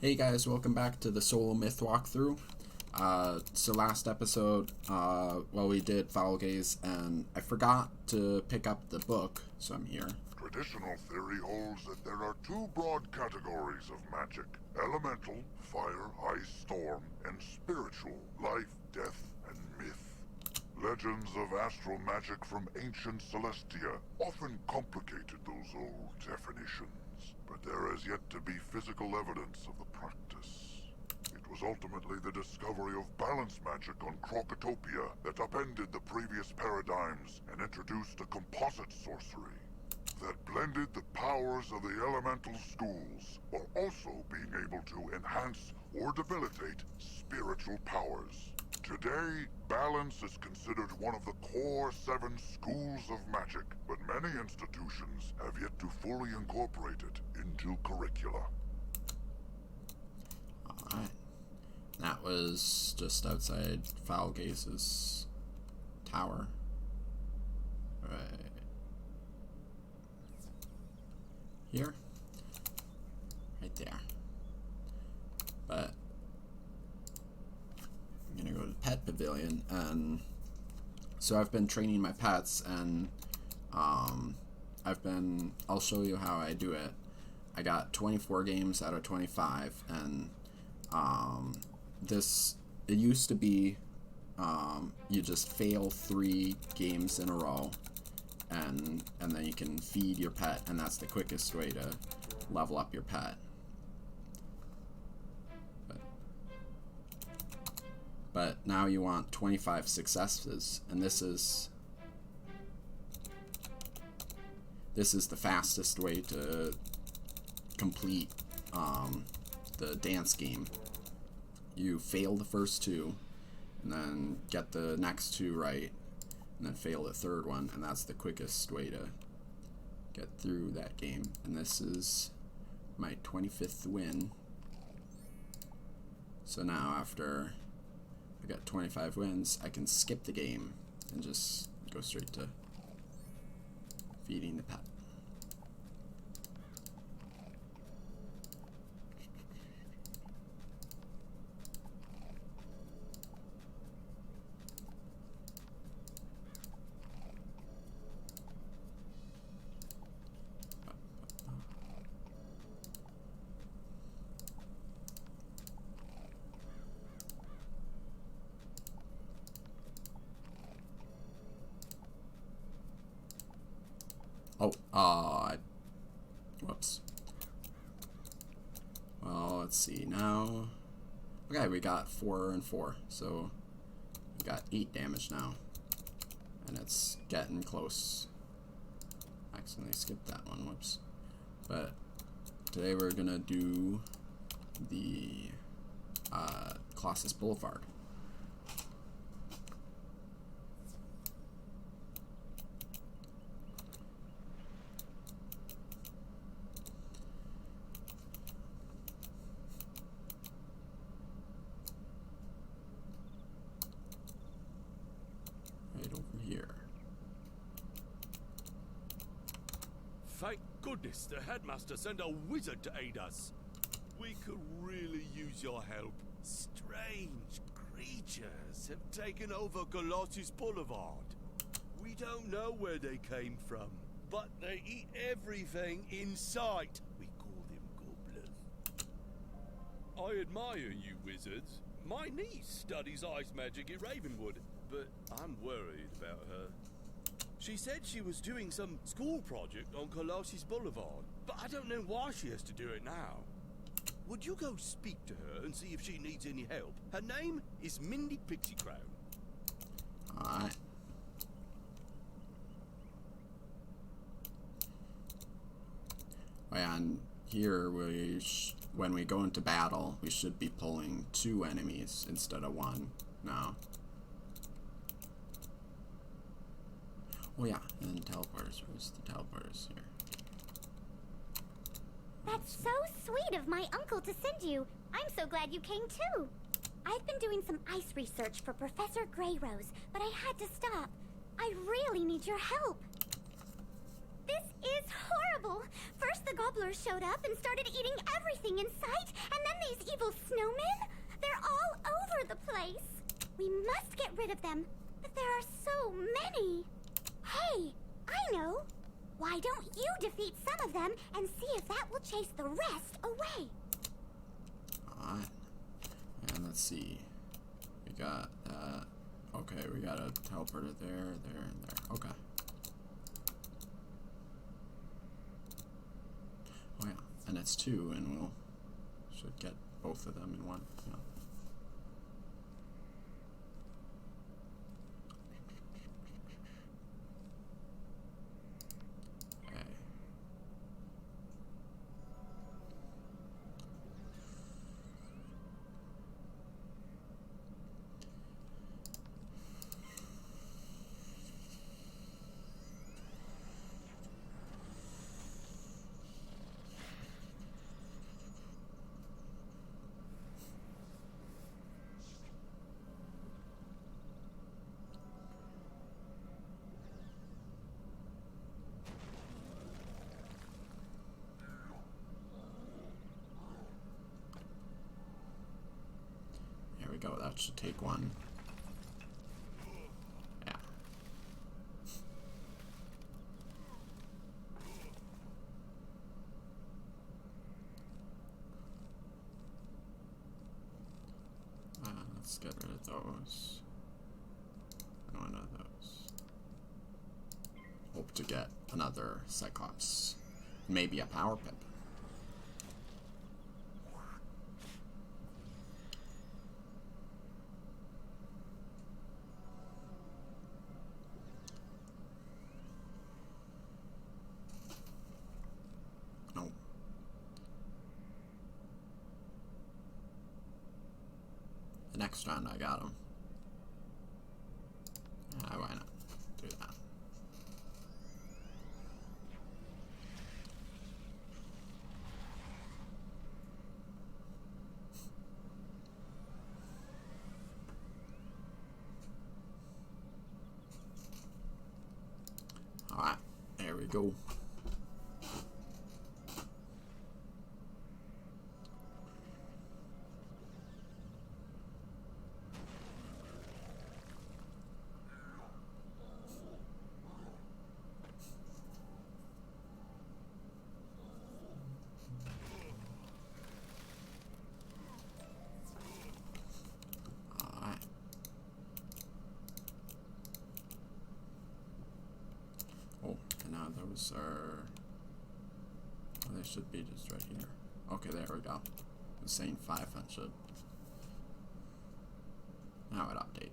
Hey guys, welcome back to the Solo Myth walkthrough. So last episode, we did Foul Gaze, and I forgot to pick up the book, so I'm here. Traditional theory holds that there are two broad categories of magic: elemental, fire, ice, storm, and spiritual, life, death, and myth. Legends of astral magic from ancient Celestia often complicated those old definitions, but there has yet to be physical evidence of the practice. It was ultimately the discovery of balance magic on Crocotopia that upended the previous paradigms and introduced a composite sorcery that blended the powers of the elemental schools while also being able to enhance or debilitate spiritual powers. Today, balance is considered one of the core 7 schools of magic, but many institutions have yet to fully incorporate it into curricula. Alright. That was just outside Foul Gaze's tower. Right. Here? Right there. But I'm gonna go to the pet pavilion, and so I've been training my pets, and I'll show you how I do it. I got 24 games out of 25, and it used to be you just fail 3 games in a row, and then you can feed your pet, and that's the quickest way to level up your pet. But now you want 25 successes, and this is the fastest way to complete the dance game. You fail the first 2, and then get the next 2 right, and then fail the 3rd one, and that's the quickest way to get through that game. And this is my 25th win. So now after I got 25 wins, I can skip the game and just go straight to feeding the pet. Whoops. Well, let's see now. Okay, we got 4 and 4, so we got 8 damage now, and it's getting close. Accidentally skipped that one, whoops. But today we're gonna do the Colossus Boulevard. Thank goodness the headmaster sent a wizard to aid us. We could really use your help. Strange creatures have taken over Colossus Boulevard. We don't know where they came from, but they eat everything in sight. We call them gobblers. I admire you wizards. My niece studies ice magic at Ravenwood, but I'm worried about her. She said she was doing some school project on Colossus Boulevard, but I don't know why she has to do it now. Would you go speak to her and see if she needs any help? Her name is Mindy Pixie Crown. Alright. And here when we go into battle, we should be pulling 2 enemies instead of 1 now. Oh yeah, and teleporters. Where's the teleporters here? That's so sweet of my uncle to send you. I'm so glad you came too. I've been doing some ice research for Professor Greyrose, but I had to stop. I really need your help. This is horrible. First First the gobblers showed up and started eating everything in sight, and then these evil snowmen. They're all over the place. We must get rid of them, but there are so many. Hey, I know. Why don't you defeat some of them and see if that will chase the rest away? Alright. And let's see. We got that. Okay, we got a teleporter there, there, and there. Okay. Oh yeah, and it's 2, and we'll should get both of them in one. Yeah. Okay. Here we go, that should take one. Yeah. Let's get rid of those. And one of those. Hope to get another Cyclops. Maybe a Power Pip. No. The next round I got him. Why not do that? Alright, there we go. Oh, and now those are... Oh, they should be just right here. Okay, there we go. The same 500. Now it updated.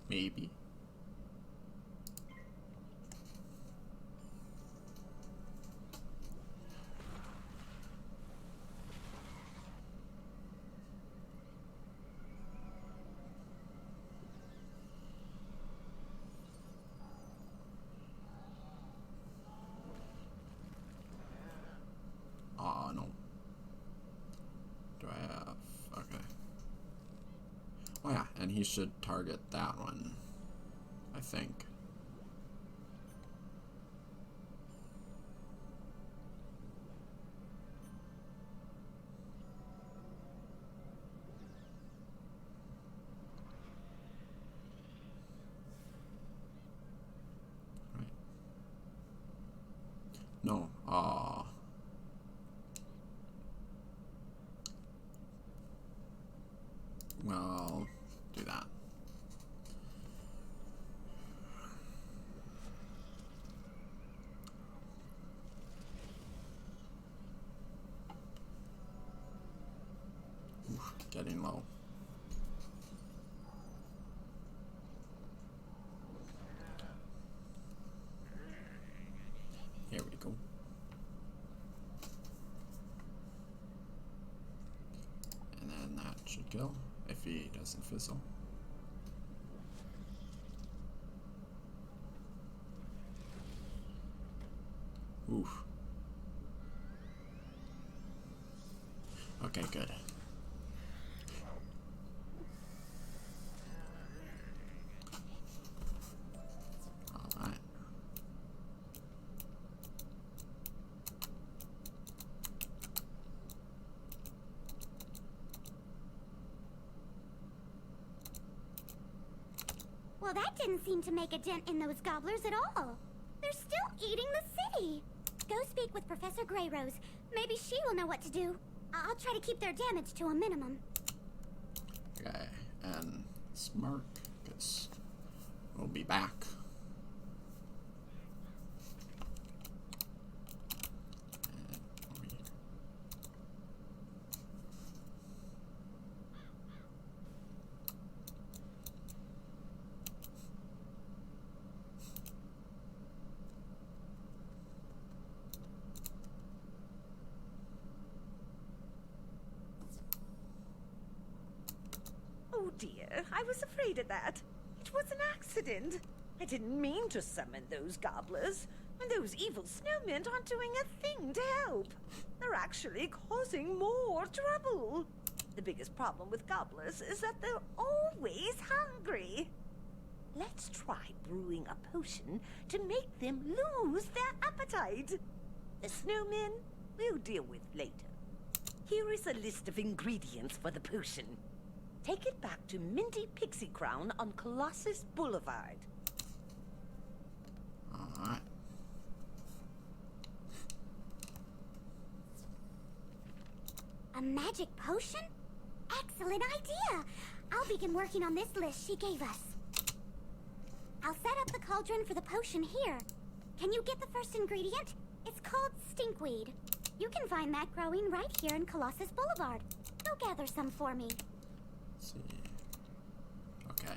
Maybe. No. Do I have... Okay. Oh yeah, and he should target that one, I think. Right. No, well, do that. Oof, getting low. Here we go. And then that should kill. If he doesn't fizzle. Oof. Okay, good. Well, that didn't seem to make a dent in those gobblers at all. They're still eating the city. Go speak with Professor Greyrose. Maybe she will know what to do. I'll try to keep their damage to a minimum. Okay, and smart, because we'll be back. Oh dear, I was afraid of that. It was an accident. I didn't mean to summon those gobblers. And those evil snowmen aren't doing a thing to help. They're actually causing more trouble. The biggest problem with gobblers is that they're always hungry. Let's try brewing a potion to make them lose their appetite. The snowmen we'll deal with later. Here is a list of ingredients for the potion. Take it back to Minty Pixie Crown on Colossus Boulevard. Alright. A magic potion? Excellent idea! I'll begin working on this list she gave us. I'll set up the cauldron for the potion here. Can you get the first ingredient? It's called stinkweed. You can find that growing right here in Colossus Boulevard. Go gather some for me. Let's see. Okay.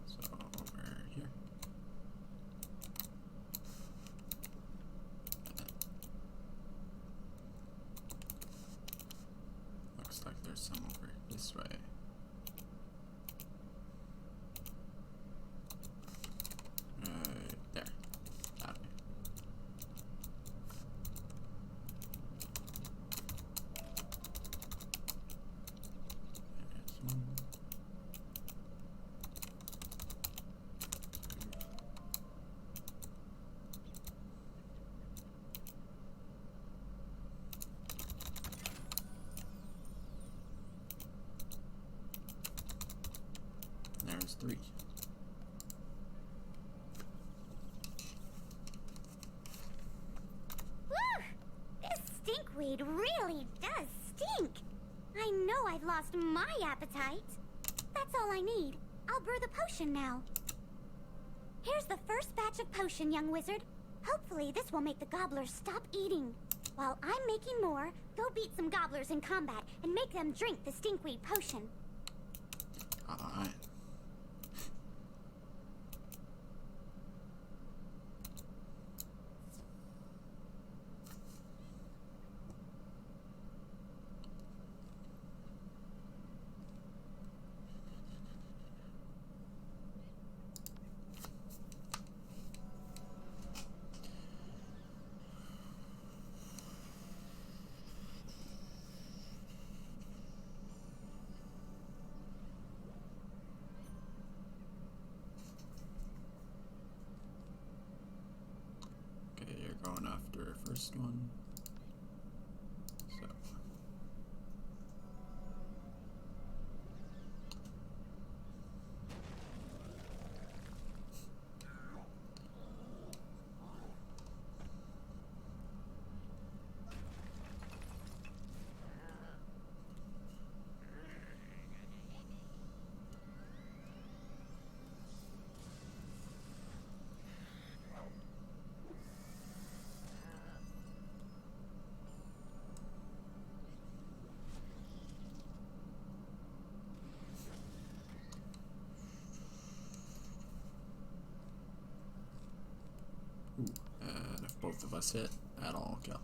So over here. Looks like there's some over this way. Right there. That way. There's one. There's three. Whew! This stinkweed really does stink. I know I've lost my appetite. That's all I need. I'll brew the potion now. Here's the first batch of potion, young wizard. Hopefully this will make the gobblers stop eating. While I'm making more, go beat some gobblers in combat and make them drink the stinkweed potion. Alright. Okay, you're going after first one. So. Ooh, and if both of us hit, that'll kill.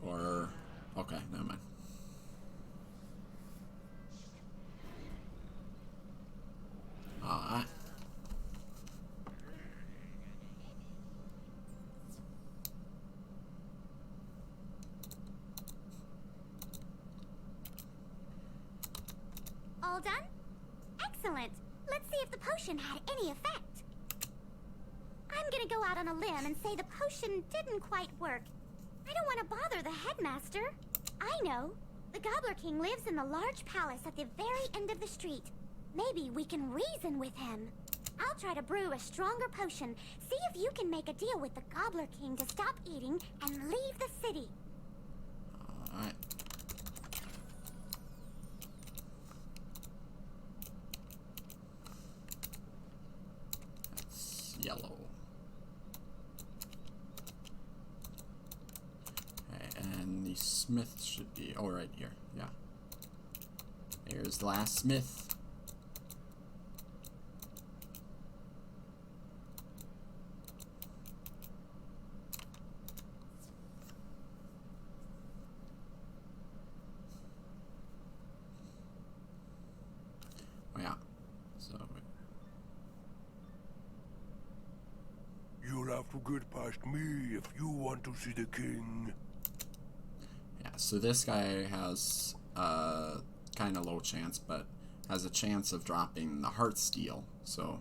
Or, okay, never mind. Alright. All done? Excellent. Let's see if the potion had any effect. I'm gonna go out on a limb and say the potion didn't quite work. I don't want to bother the headmaster. I know. The Gobbler King lives in the large palace at the very end of the street. Maybe we can reason with him. I'll try to brew a stronger potion. See if you can make a deal with the Gobbler King to stop eating and leave the city. Alright. That's yellow. Okay, and the smith should be... oh, right here. Yeah. Here's the last smith. Yeah, so You'll have to get past me if you want to see the king. yeah, so this guy has kind of low chance, but has a chance of dropping the heart steel. So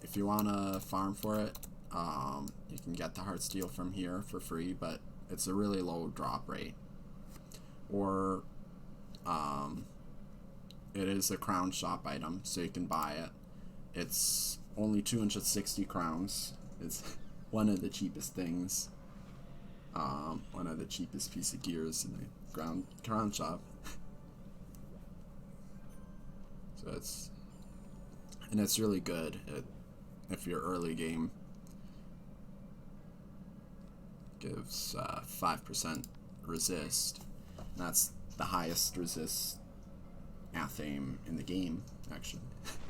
if you want to farm for it, you can get the heart steel from here for free, but it's a really low drop rate. Or it is a crown shop item, so you can buy it. It's only 260 crowns. It's one of the cheapest things. One of the cheapest piece of gears in the crown shop. So it's really good if you're early game. Gives 5% resist. And that's the highest resist aim in the game, actually.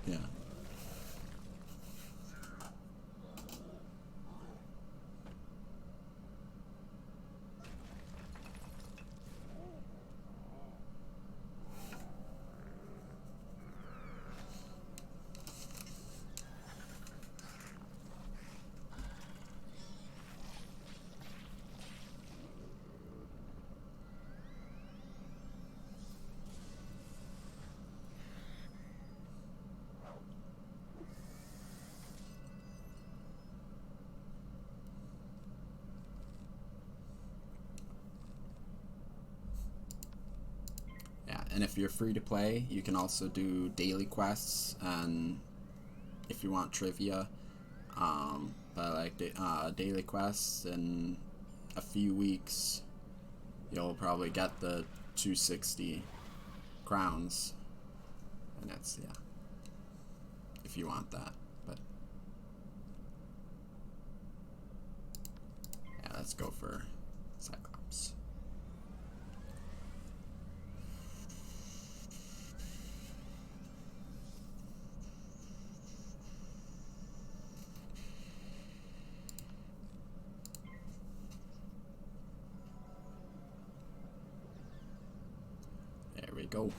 Yeah. And if you're free to play, you can also do daily quests, and if you want trivia, but like daily quests in a few weeks, you'll probably get the 260 crowns, and that's, yeah, if you want that. But yeah, let's go for Cyclops. There we go.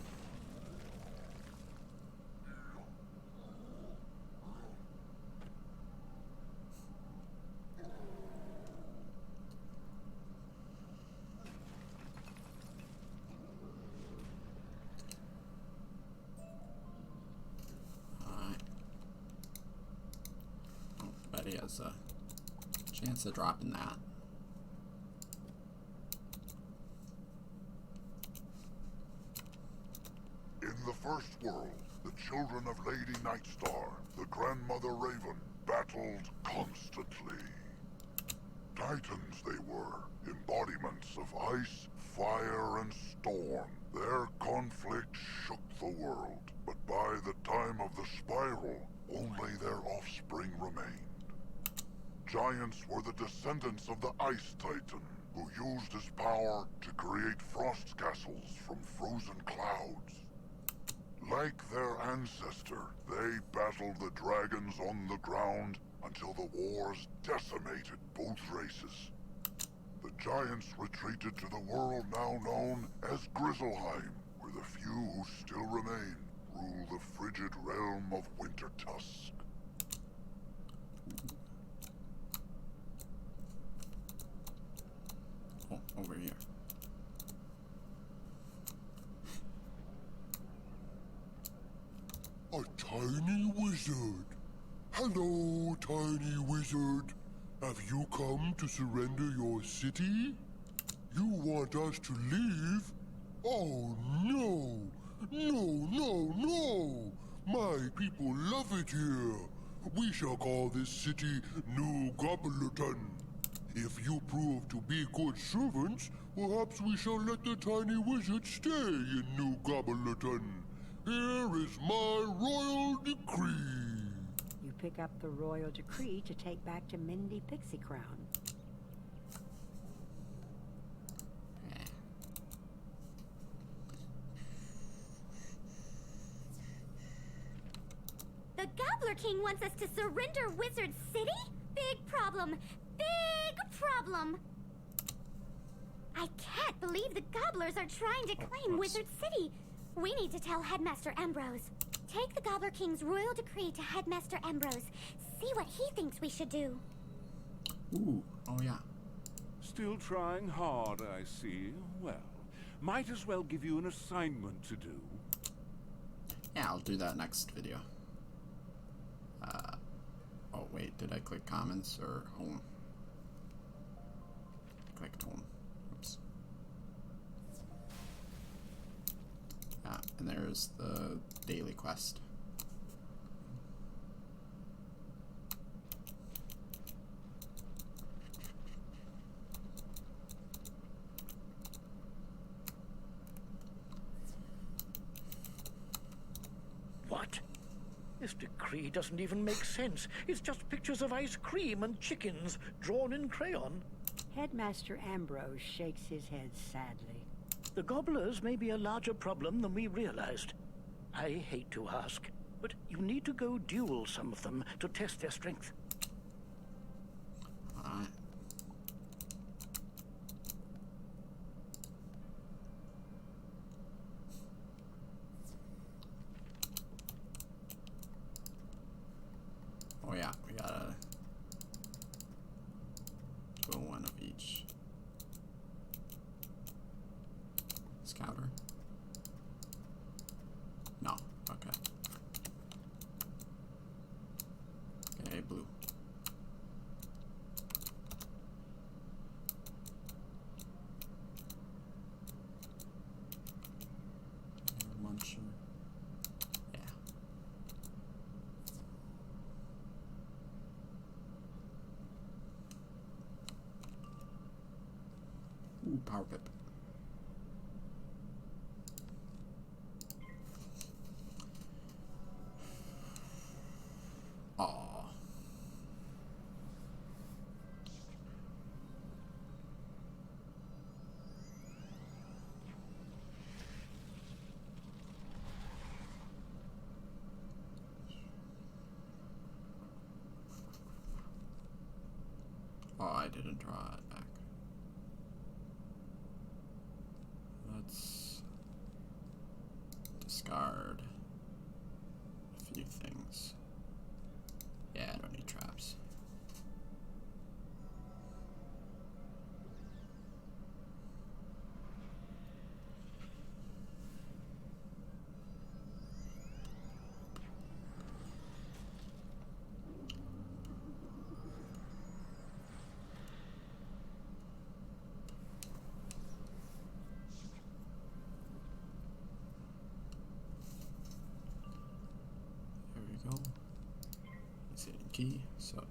Alright. Oh, but he has a chance of dropping that. In the first world, the children of Lady Nightstar, the grandmother Raven, battled constantly. Titans they were, embodiments of ice, fire, and storm. Their conflict shook the world, but by the time of the Spiral, only their offspring remained. Giants were the descendants of the Ice Titan, who used his power to create frost castles from frozen clouds. Like their ancestor, they battled the dragons on the ground until the wars decimated both races. The giants retreated to the world now known as Grizzleheim, where the few who still remain rule the frigid realm of Wintertusk. Oh, over here. A tiny wizard. Hello, tiny wizard. Have you come to surrender your city? You want us to leave? Oh, no! No, no, no! My people love it here. We shall call this city New Gobbleton. If you prove to be good servants, perhaps we shall let the tiny wizard stay in New Gobbleton. Here is my royal decree. You pick up the royal decree to take back to Mindy Pixie Crown. The Gobbler King wants us to surrender Wizard City? Big problem. Big problem. I can't believe the Gobblers are trying to claim Wizard City. We need to tell Headmaster Ambrose. Take the Gobbler King's royal decree to Headmaster Ambrose. See what he thinks we should do. Ooh, oh yeah. Still trying hard, I see. Well, might as well give you an assignment to do. Yeah, I'll do that next video. Oh wait, did I click comments or home? Clicked home. Oops. Yeah, and there's the daily quest. What? This decree doesn't even make sense. It's just pictures of ice cream and chickens drawn in crayon. Headmaster Ambrose shakes his head sadly. The gobblers may be a larger problem than we realized. I hate to ask, but you need to go duel some of them to test their strength. Alright. Oh yeah, we gotta go one of each. Scouter? No, okay. Okay, blue. Muncher. Yeah. Ooh, power pip. Aww. Oh, I didn't draw it back. Let's discard a few things. Yeah, I don't need traps. There we go. It's a key, so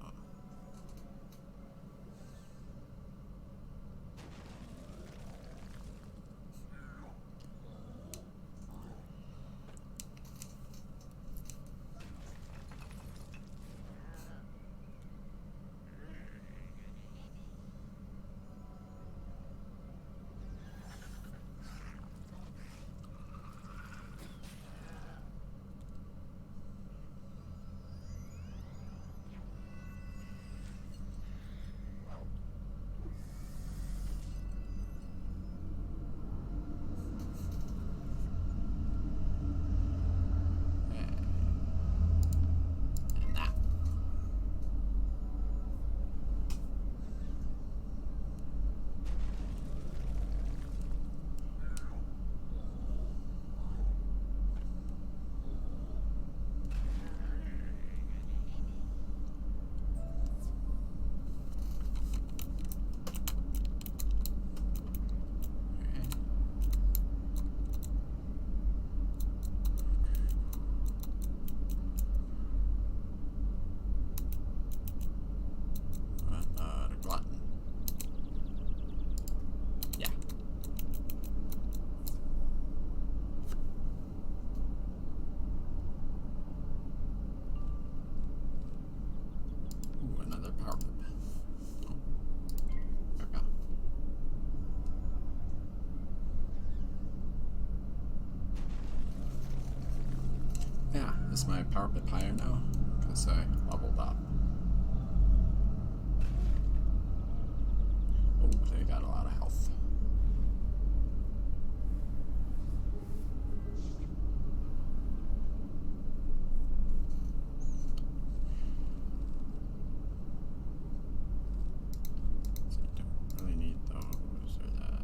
Is my power up higher now? Because I leveled up. Oh, they got a lot of health. So you don't really need those or that.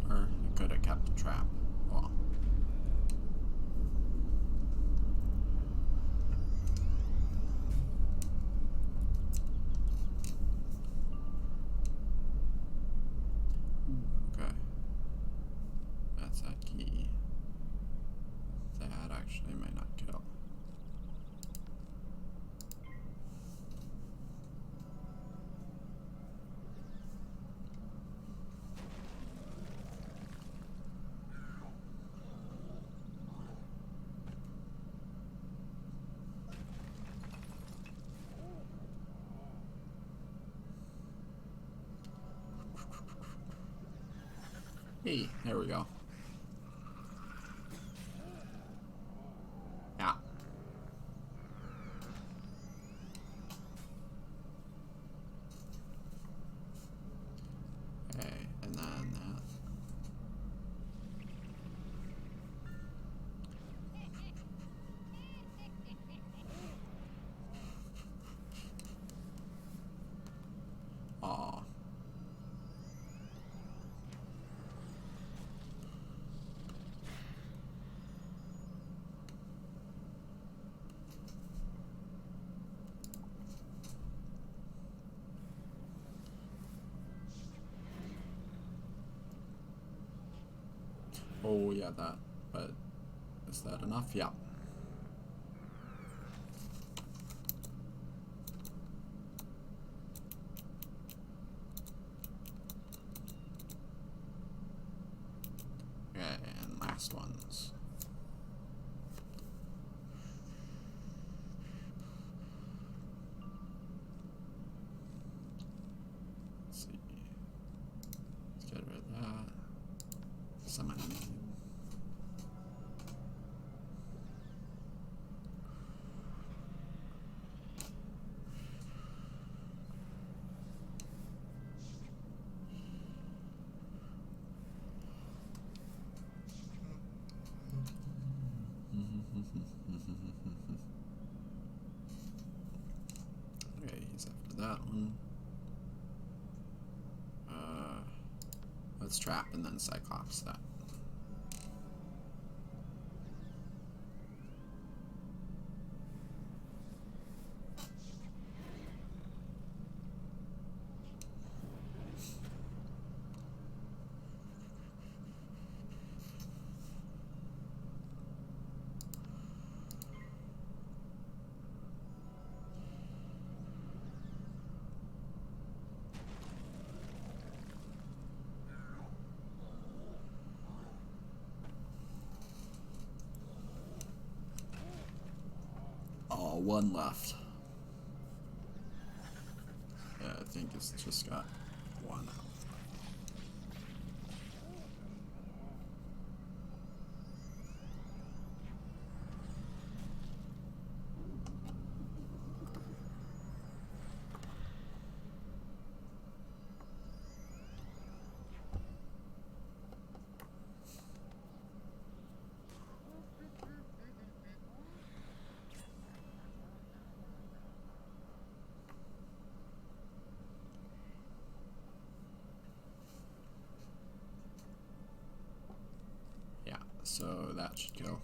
Or it could have kept the trap. Well. Okay. That's that key. That actually might not kill. Hey, there we go. Yeah. Okay, and then that. Aw. Oh yeah, that. But is that enough? Yeah. Okay, and last ones. Let's see. Let's get rid of that. Some I need. Okay, he's after that one. Let's trap and then Cyclops that. Oh, one left. Yeah, I think it's just got one health. So that should kill.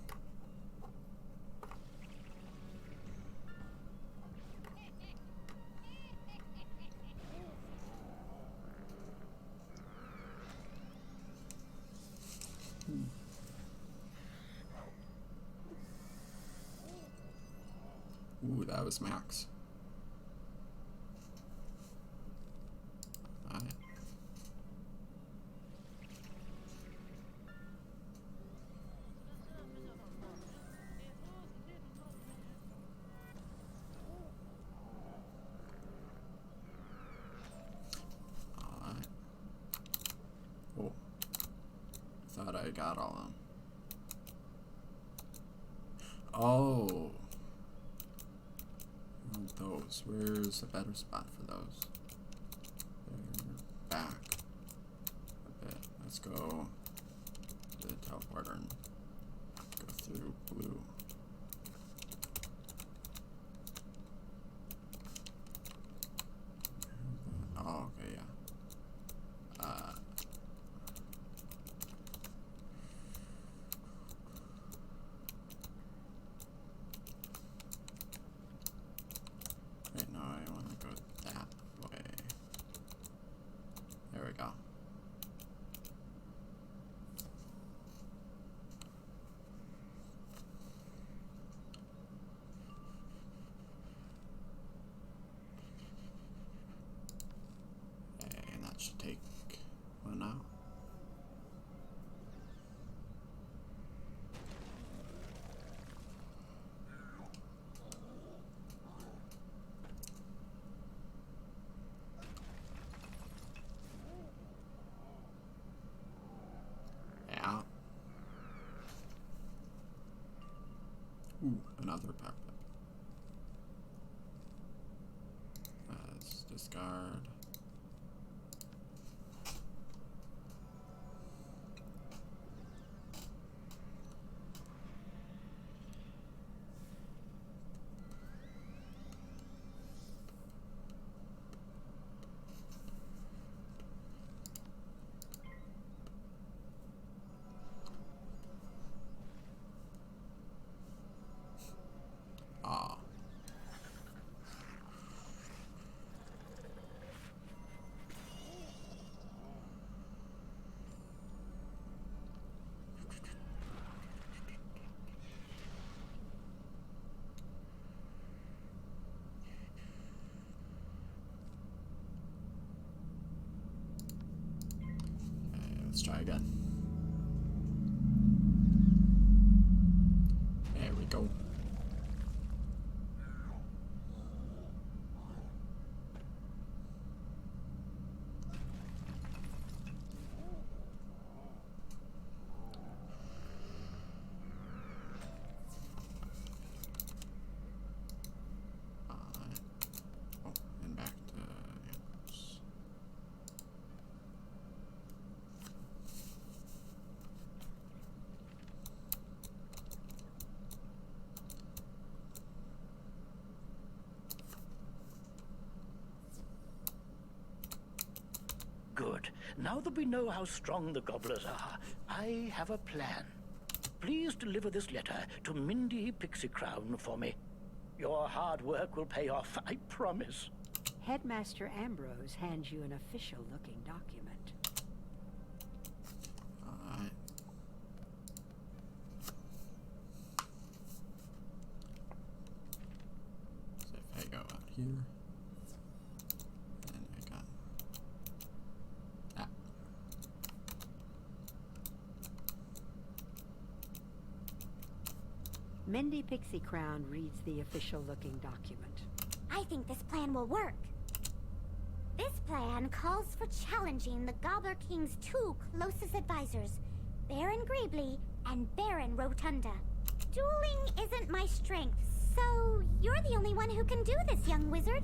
Ooh, that was max. Alright. got all of them. Oh. Those. Where's a better spot for those? They're back a bit. Let's go to the teleporter and go through blue. Oh, okay, yeah. Wait, no, I want to go that way. There we go. And that should take one out. Yeah. Ooh, another pepper. Let's discard. Ah. Okay, let's try again. There we go. Oh, and back to yes. Good. Now that we know how strong the gobblers are, I have a plan. Please deliver this letter to Mindy Pixie Crown for me. Your hard work will pay off, I promise. Headmaster Ambrose hands you an official-looking document. Alright. So if I go out here, and I got that. Mindy Pixie Crown reads the official-looking document. I think this plan will work. This plan calls for challenging the Gobbler King's two closest advisors, Baron Greebly and Baron Rotunda. Dueling isn't my strength, so you're the only one who can do this, young wizard.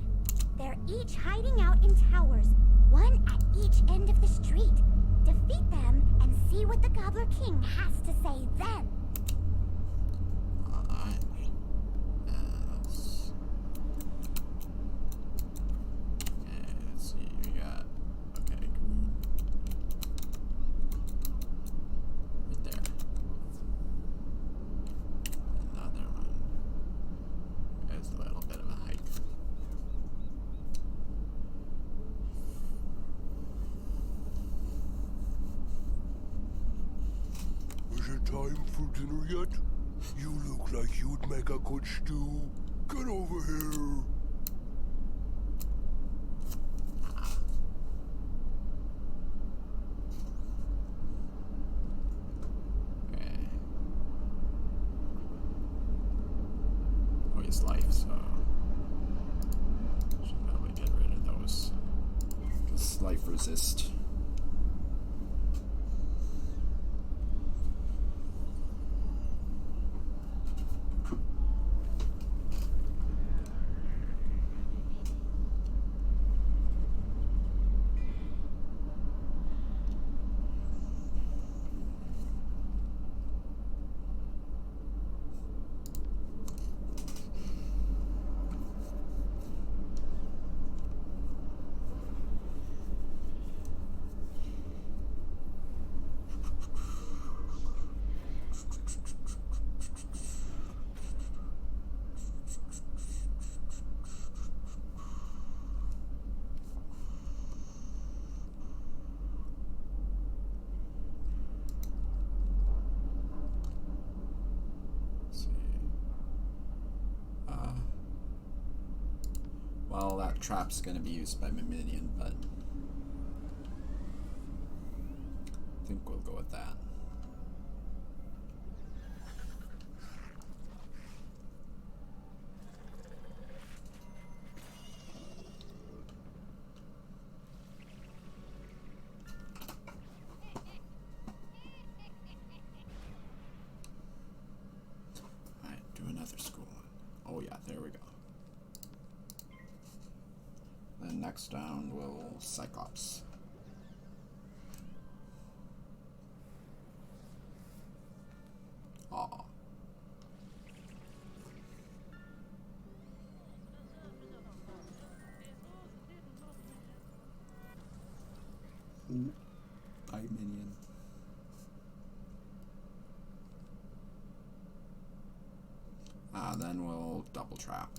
They're each hiding out in towers, one at each end of the street. Defeat them and see what the Gobbler King has to say then. Alright. Yes. Okay, let's see. We got. Okay, green. Right there. Another one. There's a little bit of a hike. Is it time for dinner yet? You look like you'd make a good stew. Get over here. Okay. Oh, he's life, so should probably get rid of those. Because life resist. Well, that trap's gonna be used by my minion, but I think we'll go with that. Alright, do another school. Oh yeah, there we go. Then next down will Cyclops. Aw. Ooh, bye minion. Then we'll double trap.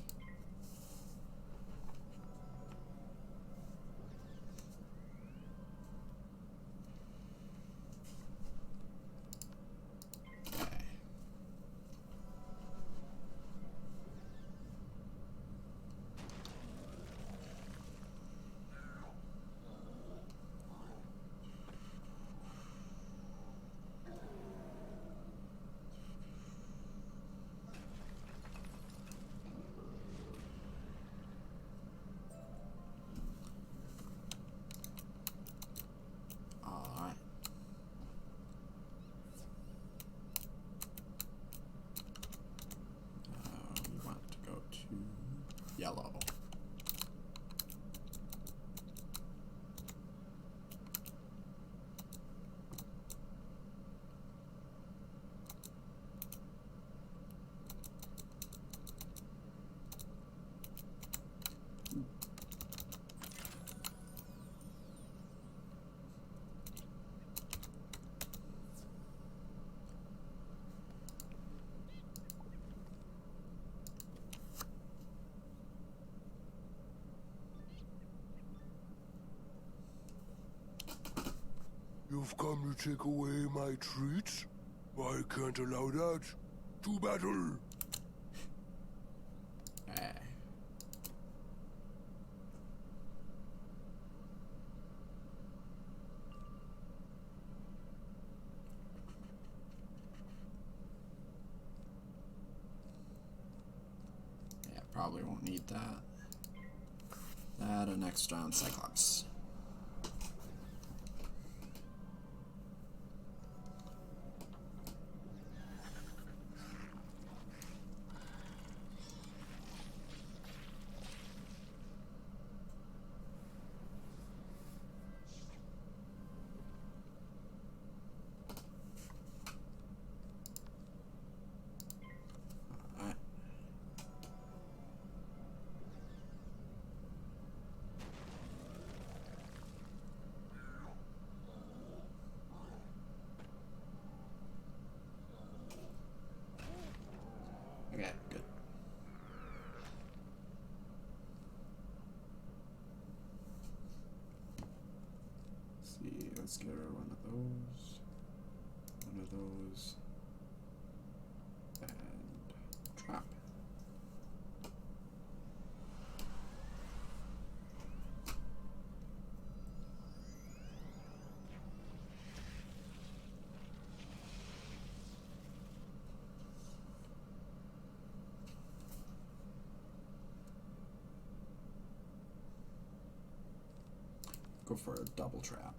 Yellow. You've come to take away my treats? I can't allow that. To battle! Yeah, probably won't need that. That and next round Cyclops. Okay, good. See, let's get her one of those, and trap. Go for a double trap.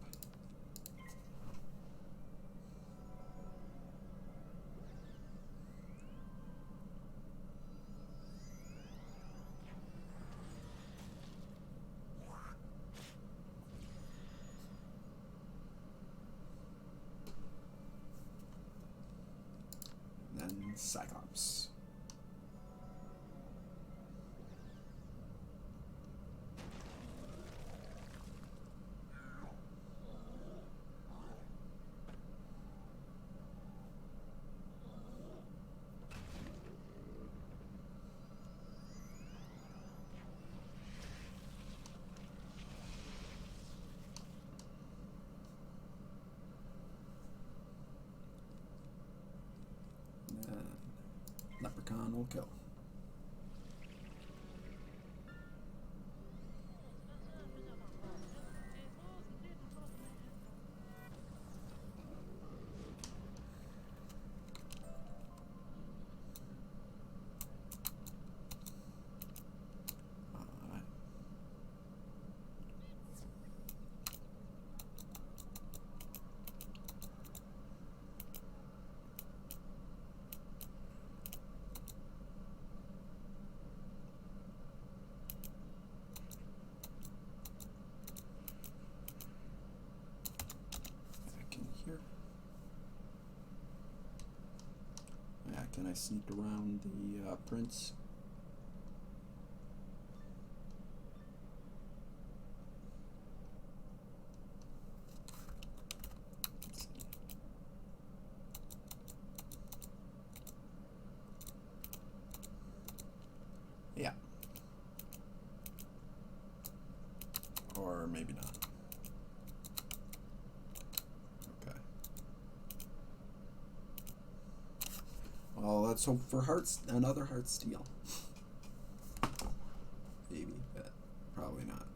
And then Cyclops. Leprechaun will kill. Can I sneak around the prince? Let's see. Yeah. Or maybe not. Okay. Well, let's hope for another heart steal. Maybe, but probably not.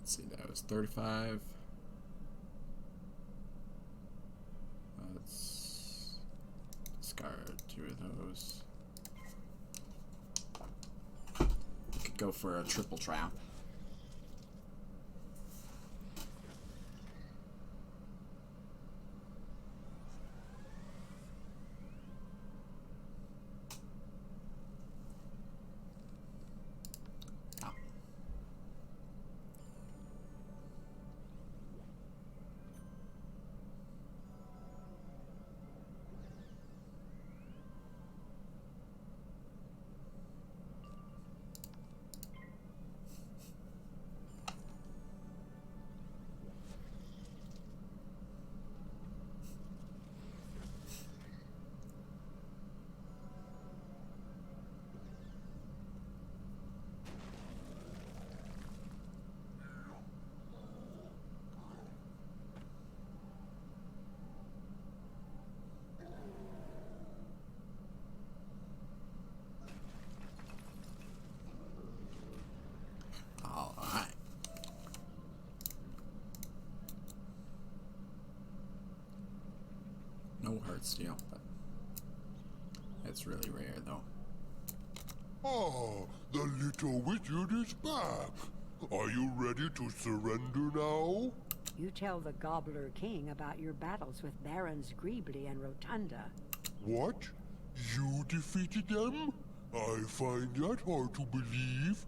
Let's see, that was 35. Let's discard 2 of those. We could go for a triple trap. Alright. No heart steal, but it's really rare though. Ah, the little wizard is back. Are you ready to surrender now? You tell the Gobbler King about your battles with Barons Greebly and Rotunda. What? You defeated them? I find that hard to believe.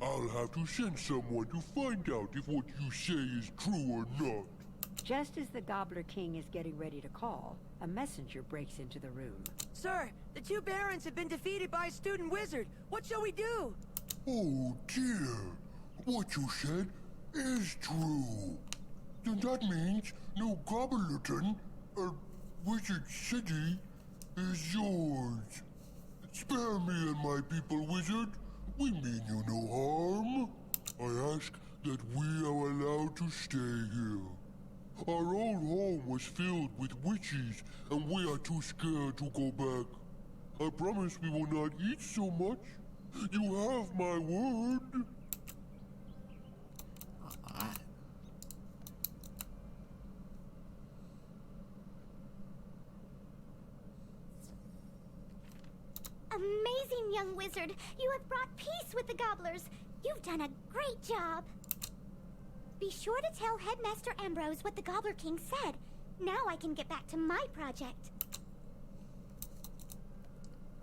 I'll have to send someone to find out if what you say is true or not. Just as the Gobbler King is getting ready to call, a messenger breaks into the room. Sir, the 2 barons have been defeated by a student wizard. What shall we do? Oh dear. What you said is true. Then that means New Gobblerton, Wizard City, is yours. Spare me and my people, wizard. We mean you no harm. I ask that we are allowed to stay here. Our old home was filled with witches, and we are too scared to go back. I promise we will not eat so much. You have my word. Alright. Amazing, young wizard. You have brought peace with the gobblers. You've done a great job. Be sure to tell Headmaster Ambrose what the Gobbler King said. Now I can get back to my project.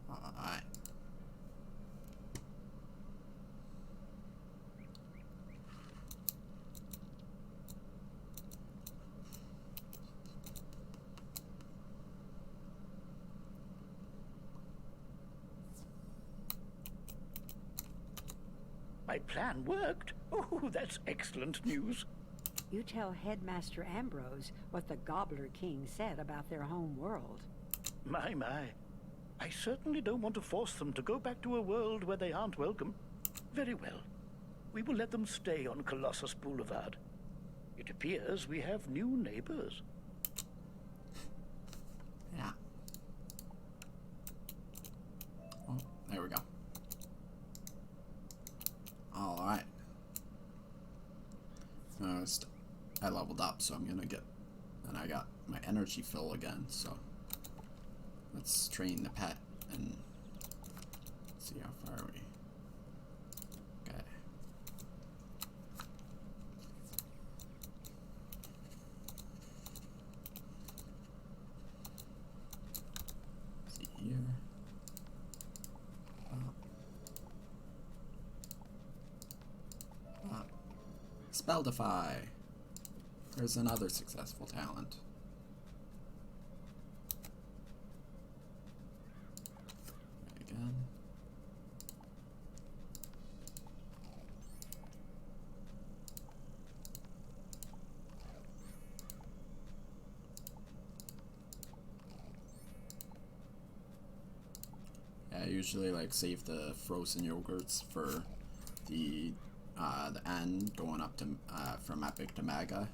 Alright. My plan worked. Oh, that's excellent news. You tell Headmaster Ambrose what the Gobbler King said about their home world. My. I certainly don't want to force them to go back to a world where they aren't welcome. Very well. We will let them stay on Colossus Boulevard. It appears we have new neighbors. Yeah. Oh, there we go. Alright. I leveled up, so I'm gonna get... And I got my energy fill again, so... Let's train the pet and... see how far we... Okay. See here. Speldify. There's another successful talent. Again. I usually like save the frozen yogurts for the end going up to from epic to mega,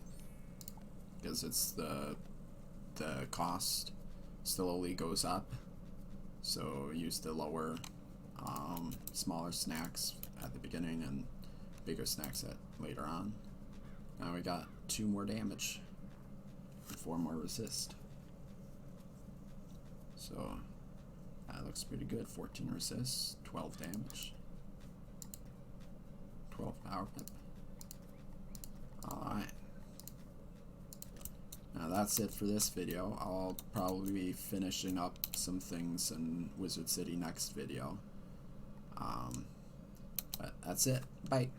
because it's the cost slowly goes up, so use the lower smaller snacks at the beginning and bigger snacks at later on. Now we got 2 more damage and 4 more resist, so that looks pretty good. 14 resist, 12 damage, 12 power pip. Alright. Now that's it for this video. I'll probably be finishing up some things in Wizard City next video. But that's it. Bye.